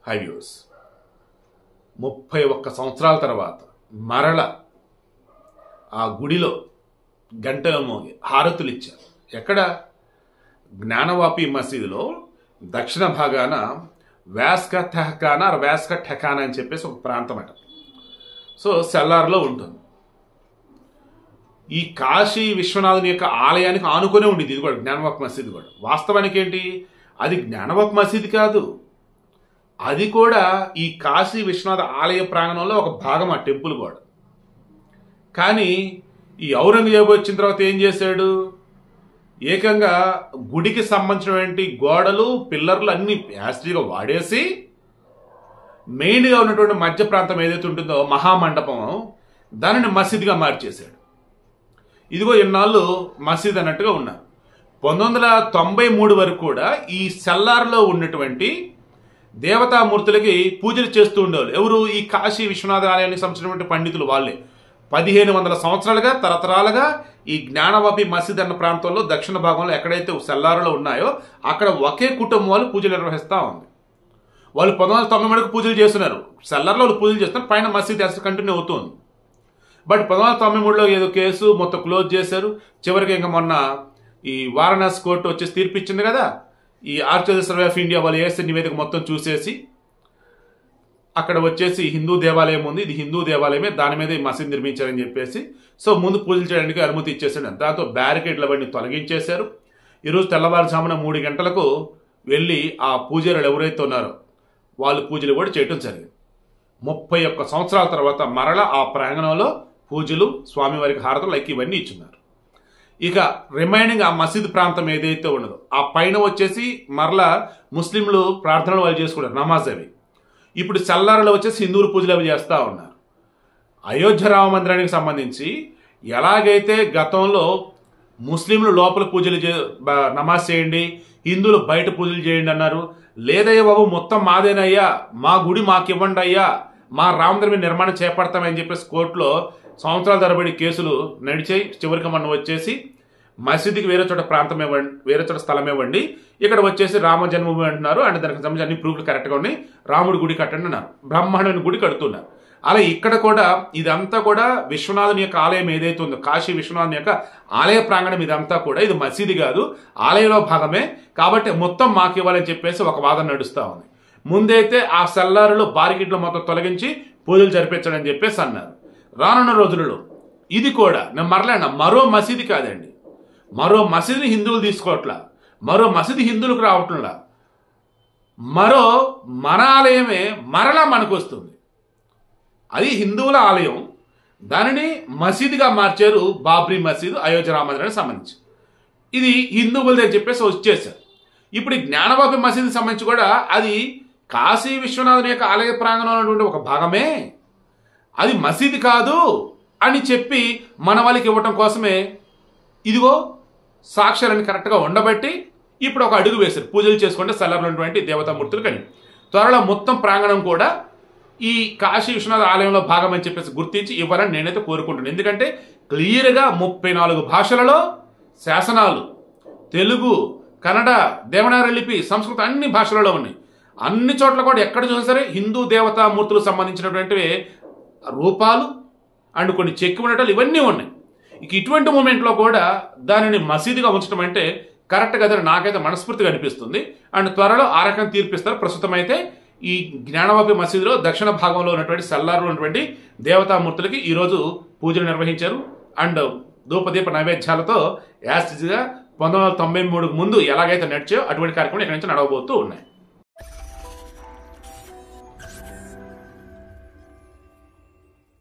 High views 31 సంవత్సరాల తర్వాత మరల ఆ గుడిలో గంటలు మోగి హారతులు ఇచ్చారు. ఎక్కడ? జ్ఞానవాపి మసీదులో దక్షిణ భాగాన వ్యాస్క తెహకానా వ్యాస్క ఠెకానా అని చెప్పేసి ఒక ప్రాంతం అట. సో సెల్లార్లో ఉంటుంది. ఈ కాశీ విశ్వనాథుని యొక్క ఆలయానికి ఆనుకునే ఉండేది ఇది కూడా, జ్ఞానవాపి మసీదు కూడా. వాస్తవానికి ఏంటి, అది జ్ఞానవాపి మసీదు కాదు, అది కూడా ఈ కాశీ విశ్వనాథ ఆలయ ప్రాంగణంలో ఒక భాగం, ఆ టెంపుల్ కూడా. కానీ ఈ ఔరంగజేబు వచ్చిన తర్వాత ఏం చేశాడు, ఏకంగా గుడికి సంబంధించినటువంటి గోడలు పిల్లర్లు అన్ని యాస్ట్రీగా వాడేసి మెయిన్గా ఉన్నటువంటి మధ్య ప్రాంతం ఏదైతే ఉంటుందో మహామండపం, దానిని మసీదుగా మార్చేశాడు. ఇదిగో ఇన్నాళ్ళు మసీద్ అన్నట్టుగా ఉన్నారు. 1993 వరకు కూడా ఈ సెల్లార్లో ఉన్నటువంటి దేవతామూర్తులకి పూజలు చేస్తూ ఉండేవాళ్ళు. ఎవరు? ఈ కాశీ విశ్వనాథ ఆలయానికి సంబంధించినటువంటి పండితులు వాళ్ళే. 1500 సంవత్సరాలుగా తరతరాలుగా ఈ జ్ఞానవాపి మసీద్ అన్న ప్రాంతంలో దక్షిణ భాగంలో ఎక్కడైతే సెల్లారులో ఉన్నాయో అక్కడ ఒకే కుటుంబం వాళ్ళు పూజలు నిర్వహిస్తూ ఉంది. వాళ్ళు 1990 వరకు పూజలు చేస్తున్నారు, సెల్లార్లో వాళ్ళు పూజలు చేస్తున్నారు, పైన మసీద్ అసలు కంటిన్యూ అవుతుంది. బట్ 1993లో ఏదో కేసు మొత్తం క్లోజ్ చేశారు. చివరికి ఇంకా మొన్న ఈ వారణాసి కోర్టు వచ్చేసి తీర్పిచ్చింది కదా, ఈ ఆర్కియాలజికల్ సర్వే ఆఫ్ ఇండియా వాళ్ళు వేసే నివేదిక మొత్తం చూసేసి అక్కడ వచ్చేసి హిందూ దేవాలయం ఉంది, ఇది హిందూ దేవాలయమే, దాని మీద ఈ మసీద్ నిర్మించారని చెప్పేసి సో ముందు పూజలు చేయడానికి అనుమతి ఇచ్చేసాడు. దాంతో బ్యారికేడ్లు అవన్నీ తొలగించేశారు. ఈరోజు తెల్లవారుజామున 3 గంటలకు వెళ్ళి ఆ పూజారులు ఎవరైతే ఉన్నారో వాళ్ళు పూజలు కూడా చేయటం జరిగింది. 31 సంవత్సరాల తర్వాత మరలా ఆ ప్రాంగణంలో పూజలు, స్వామివారికి హారతులు లైక్ ఇవన్నీ ఇచ్చున్నారు. ఇక రిమైనింగ్ ఆ మసీద్ ప్రాంతం ఏదైతే ఉన్నదో ఆ పైన వచ్చేసి మరలా ముస్లింలు ప్రార్థనలు వాళ్ళు చేసుకుంటారు, నమాజ్ అవి. ఇప్పుడు సెల్లార్లో వచ్చేసి హిందువులు పూజలు అవి చేస్తూ ఉన్నారు. అయోధ్య రామ మందిరానికి సంబంధించి ఎలాగైతే గతంలో ముస్లింలు లోపల పూజలు నమాజ్ చేయండి, హిందువులు బయట పూజలు చేయండి అన్నారు. లేదయ్యా బాబు, మొత్తం మాదేనయ్యా, మా గుడి మాకు ఇవ్వండి అయ్యా, మా రామమందిరం మీద నిర్మాణం చేపడతామని చెప్పేసి కోర్టులో సంవత్సరాల తరబడి కేసులు నడిచాయి. చివరికి మనం వచ్చేసి మసీదుకి వేరే చోట ప్రాంతం ఇవ్వండి, వేరే చోట స్థలం ఇవ్వండి, ఇక్కడ వచ్చేసి రామ జన్మభూమి అంటున్నారు. అంటే దానికి సంబంధించి అన్ని ప్రూఫ్లు కరెక్ట్గా ఉన్నాయి, రాముడి గుడి కట్టండి అన్నారు, బ్రహ్మాండమైన గుడి కడుతున్నారు. అలా ఇక్కడ కూడా ఇదంతా కూడా విశ్వనాథుని యొక్క ఆలయం ఏదైతే ఉందో, కాశీ విశ్వనాథుని యొక్క ఆలయ ప్రాంగణం ఇదంతా కూడా ఇది మసీదు కాదు, ఆలయంలో భాగమే, కాబట్టి మొత్తం మాకు ఇవ్వాలని చెప్పేసి ఒక వాదన నడుస్తూ ఉంది. ముందైతే ఆ సెల్లారులో బారికిట్లు మొత్తం తొలగించి పూజలు జరిపించడని చెప్పేసి అన్నారు. రానున్న రోజులలో ఇది కూడా నేను మరలా మరో మసీదు కాదండి, మరో మసీదుని హిందువులు తీసుకోవట్లా, మరో మసీదు హిందువులకు రావట్లా, మరో మన ఆలయమే మరలా మనకు వస్తుంది. అది హిందువుల ఆలయం, దానిని మసీదుగా మార్చారు, బాబ్రీ మసీదు అయోధ్య రామ మందిరానికి సంబంధించి. ఇది హిందువులదే చెప్పేసి వచ్చేసారు. ఇప్పుడు ఈ జ్ఞానవాపి మసీదుకి సంబంధించి కూడా అది కాశీ విశ్వనాథుని యొక్క ఆలయ ప్రాంగణంలో ఉన్నటువంటి ఒక భాగమే, అది మసీదు కాదు అని చెప్పి మన వాళ్ళకి ఇవ్వటం కోసమే ఇదిగో సాక్ష్యాలను కరెక్ట్గా ఉండబట్టి ఇప్పుడు ఒక అడుగు వేశారు, పూజలు చేసుకుంటే సెల్లార్లో ఉన్నటువంటి దేవతామూర్తులు. కానీ త్వరలో మొత్తం ప్రాంగణం కూడా ఈ కాశీ విశ్వనాథ ఆలయంలో భాగం అని చెప్పేసి గుర్తించి ఇవ్వాలని నేనైతే కోరుకుంటున్నాను. ఎందుకంటే క్లియర్గా 34 భాషలలో శాసనాలు, తెలుగు, కన్నడ, దేవనాగరి లిపి, సంస్కృతం అన్ని భాషలలో ఉన్నాయి. అన్ని చోట్ల కూడా ఎక్కడ చూసినా సరే హిందూ దేవతామూర్తులకు సంబంధించినటువంటి రూపాలు అండ్ కొన్ని చెక్కి ఉండటాలు ఇవన్నీ ఉన్నాయి. ఇక ఇటువంటి మూమెంట్లో కూడా దానిని మసీదుగా ఉంచడం అంటే కరెక్ట్ కదని నాకైతే మనస్ఫూర్తిగా అనిపిస్తుంది. అండ్ త్వరలో ఆ రకం తీర్పిస్తారు. ప్రస్తుతం అయితే ఈ జ్ఞానవాపి మసీదులో దక్షిణ భాగంలో ఉన్నటువంటి సెల్లార్లో ఉన్నటువంటి దేవతామూర్తులకి ఈరోజు పూజలు నిర్వహించారు. అండ్ ధూపదీప నైవేద్యాలతో యాస్టిజ్గా 1993 ముందు ఎలాగైతే నడిచాయో అటువంటి కార్యక్రమాలు ఇక్కడి నుంచి నడవబోతూ ఉన్నాయి.